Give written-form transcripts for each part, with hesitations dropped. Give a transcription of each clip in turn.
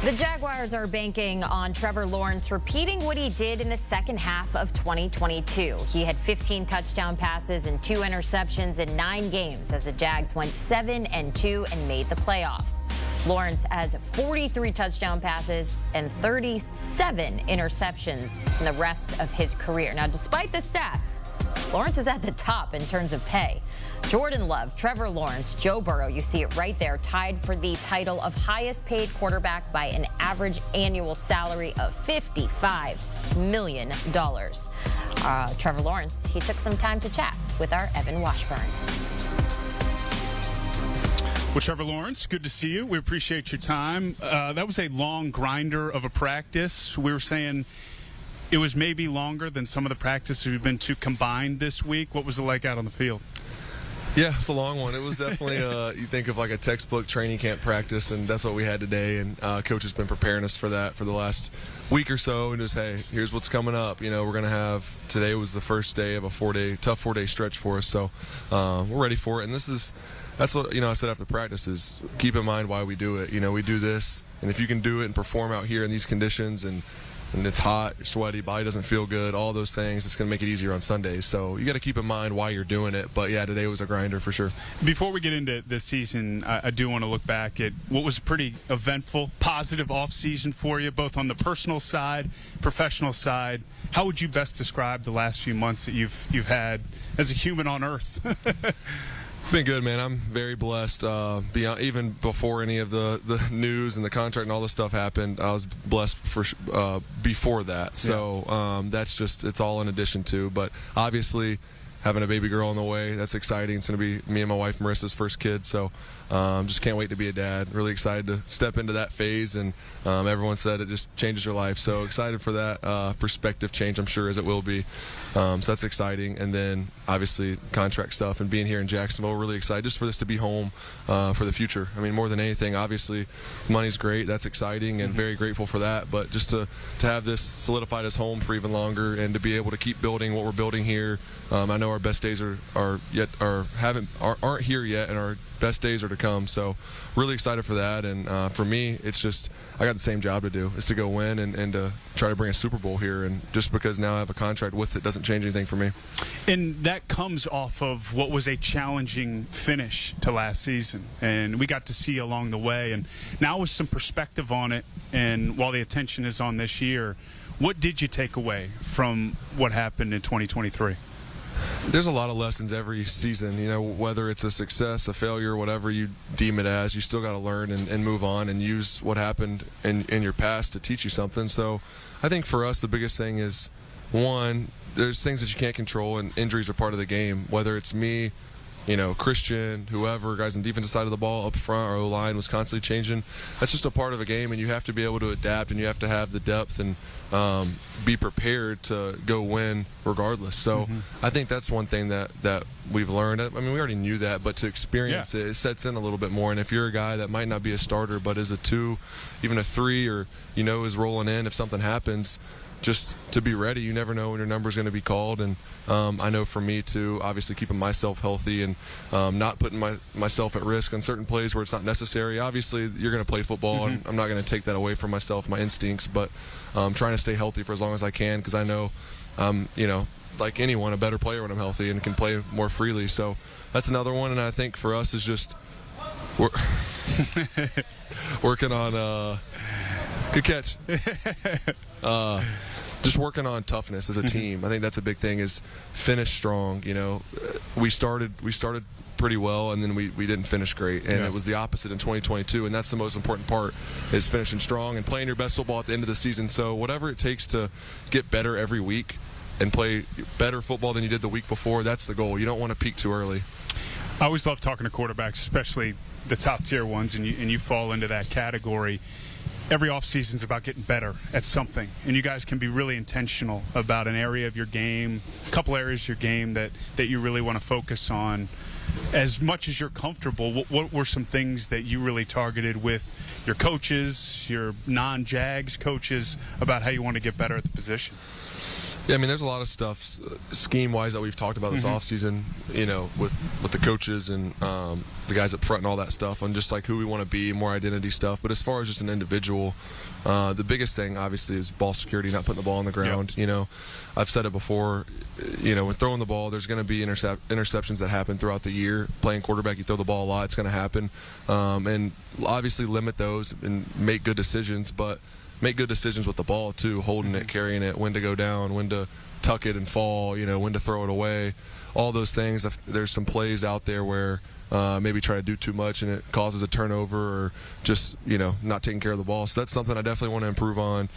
The Jaguars are banking on Trevor Lawrence repeating what he did in the second half of 2022. He had 15 touchdown passes and 2 interceptions in 9 games as the Jags went 7-2 and made the playoffs. Lawrence has 43 touchdown passes and 37 interceptions in the rest of his career. Now, despite the stats, Lawrence is at the top in terms of pay. Jordan Love, Trevor Lawrence, Joe Burrow, you see it right there, tied for the title of highest paid quarterback by an average annual salary of $55 million. Trevor Lawrence, he took some time to chat with our Evan Washburn. Well, Trevor Lawrence, good to see you. We appreciate your time. That was a long grinder of a practice. We were saying it was maybe longer than some of the practices we've been to combined this week. What was it like out on the field? Yeah, it's a long one. It was definitely, you think of like a textbook training camp practice, and that's what we had today. And Coach has been preparing us for that for the last week or so. And just, hey, here's what's coming up. You know, we're going to have, today was the first day of a tough 4-day stretch for us. So we're ready for it. And that's what, I said after practice is keep in mind why we do it. We do this, and if you can do it and perform out here in these conditions and it's hot, you're sweaty, body doesn't feel good, all those things, it's going to make it easier on Sundays. So you got to keep in mind why you're doing it. But, yeah, today was a grinder for sure. Before we get into this season, I do want to look back at what was a pretty eventful, positive offseason for you, both on the personal side, professional side. How would you best describe the last few months that you've had as a human on Earth? It's been good, man. I'm very blessed. Beyond, even before any of the news and the contract and all this stuff happened, I was blessed for before that. So that's just, it's all in addition to. But obviously, having a baby girl on the way, that's exciting. It's going to be me and my wife Marissa's first kid. So just can't wait to be a dad. Really excited to step into that phase. And everyone said it just changes your life. So excited for that perspective change, I'm sure, as it will be. So that's exciting. And then obviously contract stuff and being here in Jacksonville, really excited just for this to be home for the future. I mean, more than anything, obviously money's great. That's exciting and very grateful for that. But just to have this solidified as home for even longer and to be able to keep building what we're building here. I know our best days aren't here yet, and our best days are to come. So really excited for that. And for me, it's just I got the same job to do, is to go win and to try to bring a Super Bowl here. And just because now I have a contract with it doesn't change anything for me. And that comes off of what was a challenging finish to last season. And we got to see along the way. And now with some perspective on it, and while the attention is on this year, what did you take away from what happened in 2023? There's a lot of lessons every season, whether it's a success, a failure, whatever you deem it as, you still got to learn and move on and use what happened in your past to teach you something. So I think for us, the biggest thing is, one, there's things that you can't control, and injuries are part of the game, whether it's me, Christian, whoever, guys on the defensive side of the ball, up front, our O-line was constantly changing. That's just a part of a game, and you have to be able to adapt, and you have to have the depth and be prepared to go win regardless. So I think that's one thing that we've learned. I mean, we already knew that, but to experience it sets in a little bit more. And if you're a guy that might not be a starter but is a 2, even a 3, or is rolling in if something happens, just to be ready. You never know when your number's going to be called. And I know for me too, obviously keeping myself healthy and not putting myself at risk on certain plays where it's not necessary. Obviously you're going to play football, and I'm not going to take that away from myself, my instincts, but trying to stay healthy for as long as I can, because I know like anyone, a better player when I'm healthy and can play more freely. So that's another one. And I think for us is just working on good catch. Just working on toughness as a team. I think that's a big thing, is finish strong. We started pretty well, and then we didn't finish great, and it was the opposite in 2022, and that's the most important part, is finishing strong and playing your best football at the end of the season. So whatever it takes to get better every week and play better football than you did the week before, that's the goal. You don't want to peak too early. I always love talking to quarterbacks, especially the top-tier ones, and you fall into that category. Every offseason is about getting better at something, and you guys can be really intentional about an area of your game, a couple areas of your game that you really want to focus on. As much as you're comfortable, what were some things that you really targeted with your coaches, your non-Jags coaches, about how you want to get better at the position? Yeah, I mean, there's a lot of stuff scheme-wise that we've talked about this offseason, you know, with the coaches and the guys up front and all that stuff, on just like who we want to be, more identity stuff. But as far as just an individual, the biggest thing obviously is ball security, not putting the ball on the ground. Yep. You know, I've said it before. You know, when throwing the ball, there's going to be interceptions that happen throughout the year. Playing quarterback, you throw the ball a lot, it's going to happen, and obviously limit those and make good decisions, but make good decisions with the ball too, holding it, carrying it, when to go down, when to tuck it and fall, you know, when to throw it away, all those things. There's some plays out there where maybe try to do too much and it causes a turnover, or just, you know, not taking care of the ball. So that's something I definitely want to improve on.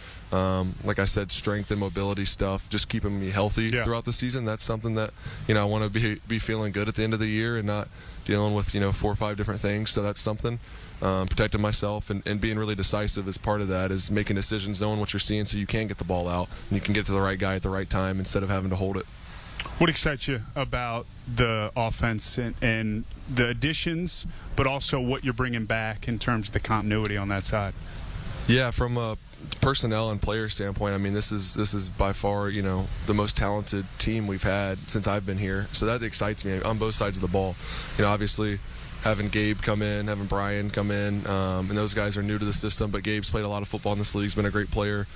Like I said, strength and mobility stuff, just keeping me healthy throughout the season. That's something that, you know, I want to be feeling good at the end of the year and not dealing with, you know, 4 or 5 different things. So that's something. Protecting myself and being really decisive is part of that, is making decisions, knowing what you're seeing so you can get the ball out and you can get to the right guy at the right time instead of having to hold it. What excites you about the offense and the additions, but also what you're bringing back in terms of the continuity on that side? Yeah, from a personnel and player standpoint, I mean, this is by far, you know, the most talented team we've had since I've been here. So that excites me on both sides of the ball. You know, obviously, having Gabe come in, having Brian come in, and those guys are new to the system, but Gabe's played a lot of football in this league. He's been a great player.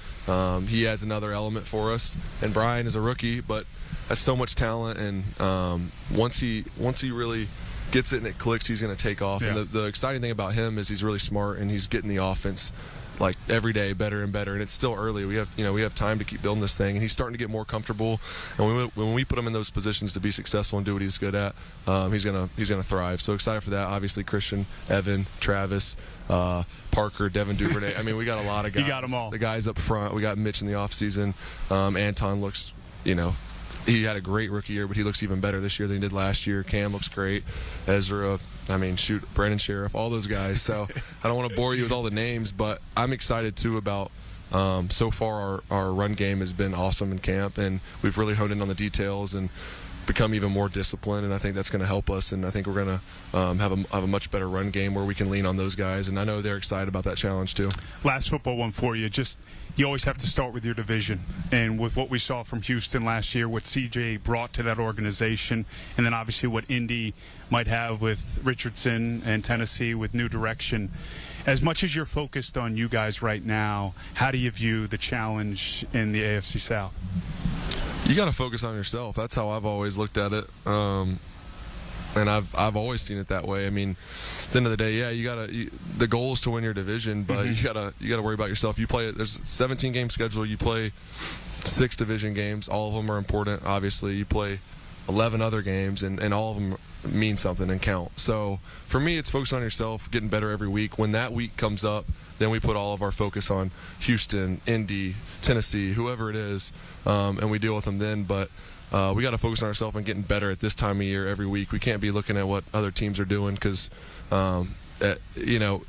He adds another element for us. And Brian is a rookie, but has so much talent, and once he really gets it and it clicks, he's going to take off. Yeah. And the exciting thing about him is he's really smart, and he's getting the offense like every day better and better, and it's still early. We have time to keep building this thing, and he's starting to get more comfortable. And when we put him in those positions to be successful and do what he's good at, he's gonna thrive. So excited for that. Obviously, Christian, Evan, Travis, Parker, Devin Duvernay. I mean, we got a lot of guys. You got them all. The guys up front. We got Mitch in the offseason. Anton looks, you know, he had a great rookie year, but he looks even better this year than he did last year. Cam looks great. Ezra, I mean, shoot, Brandon Sheriff, all those guys. So I don't want to bore you with all the names, but I'm excited too about so far our run game has been awesome in camp, and we've really honed in on the details and become even more disciplined, and I think that's going to help us, and I think we're going to have a much better run game where we can lean on those guys, and I know they're excited about that challenge too. Last football one for you. Just, you always have to start with your division, and with what we saw from Houston last year, what CJ brought to that organization, and then obviously what Indy might have with Richardson and Tennessee with new direction. As much as you're focused on you guys right now, how do you view the challenge in the AFC South? You got to focus on yourself. That's how I've always looked at it, and I've always seen it that way. I mean, at the end of the day, yeah, the goal is to win your division, but you gotta worry about yourself. You play. There's a 17-game schedule. You play 6 division games. All of them are important. Obviously, you play 11 other games, and all of them mean something and count. So for me, it's focus on yourself, getting better every week. When that week comes up, then we put all of our focus on Houston, Indy, Tennessee, whoever it is, and we deal with them then. But we got to focus on ourselves and getting better at this time of year every week. We can't be looking at what other teams are doing, because you know,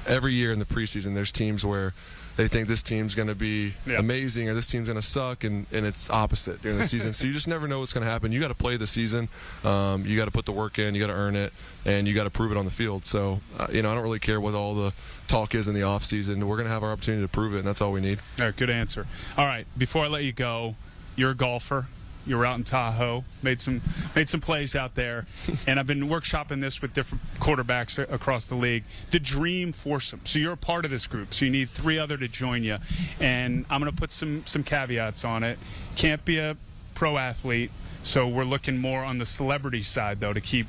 every year in the preseason there's teams where they think this team's going to be amazing or this team's going to suck, and it's opposite during the season. So you just never know what's going to happen. You got to play the season. You got to put the work in. You got to earn it, and you got to prove it on the field. So, you know, I don't really care what all the talk is in the offseason. We're going to have our opportunity to prove it, and that's all we need. All right, good answer. All right, before I let you go, you're a golfer. You were out in Tahoe, made some plays out there, and I've been workshopping this with different quarterbacks across the league. The dream foursome. So you're a part of this group, so you need 3 other to join you, and I'm going to put some caveats on it. Can't be a pro athlete, so we're looking more on the celebrity side, though, to keep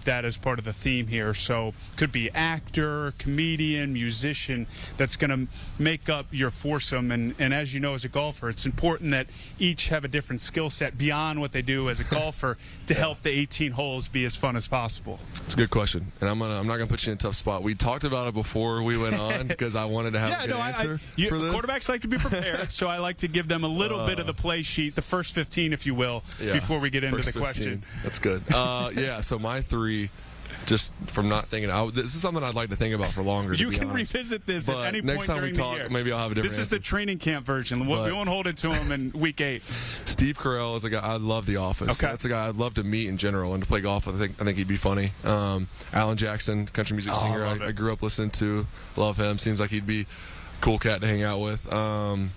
that as part of the theme here. So could be actor, comedian, musician that's going to make up your foursome. And as you know, as a golfer, it's important that each have a different skill set beyond what they do as a golfer to help the 18 holes be as fun as possible. It's a good question, and I'm not gonna put you in a tough spot. We talked about it before we went on because I wanted to have a good answer for this. Quarterbacks like to be prepared, so I like to give them a little bit of the play sheet, the first 15, if you will, before we get into the question. That's good. Yeah, so my 3, just from not thinking, this is something I'd like to think about for longer. You to be can honest. revisit this but at any next point time during we talk, the year. maybe I'll have a different This is answer. the training camp version. We won't hold it to him in week 8. Steve Carell is a guy I love. The Office. Okay. That's a guy I'd love to meet in general and to play golf with. I think he'd be funny. Alan Jackson, country music singer. I grew up listening to. Love him. Seems like he'd be cool cat to hang out with. And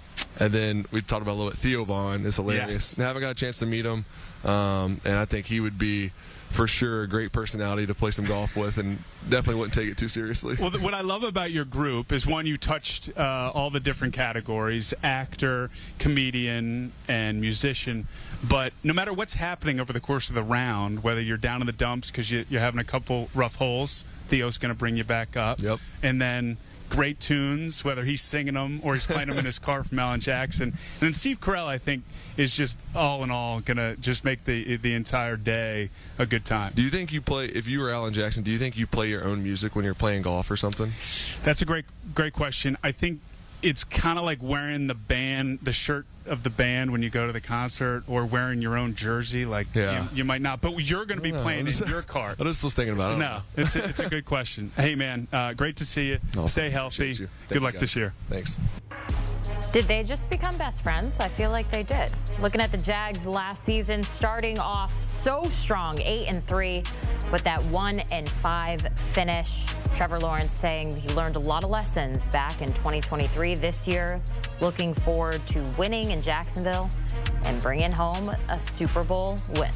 then we talked about a little bit. Theo Vaughn is hilarious. Yes. I haven't got a chance to meet him, and I think he would be, for sure, a great personality to play some golf with, and definitely wouldn't take it too seriously. Well, what I love about your group is, one, you touched all the different categories: actor, comedian, and musician. But no matter what's happening over the course of the round, whether you're down in the dumps because you're having a couple rough holes, Theo's going to bring you back up. Yep. And then great tunes, whether he's singing them or he's playing them in his car from Alan Jackson. And then Steve Carell, I think, is just all in all going to just make the entire day a good time. Do you think you play, if you were Alan Jackson, do you think you play your own music when you're playing golf or something? That's a great question. I think it's kind of like wearing the shirt of the band when you go to the concert, or wearing your own jersey. Like, yeah. you might not, but you're going to be playing in your car. I just was thinking about it. No, it's a good question. Hey, man, great to see you. Awesome. Stay healthy. Good luck this year. Thanks. Did they just become best friends? I feel like they did. Looking at the Jags last season, starting off so strong, 8-3, with that 1-5 finish. Trevor Lawrence saying he learned a lot of lessons back in 2023. This year, looking forward to winning in Jacksonville and bringing home a Super Bowl win.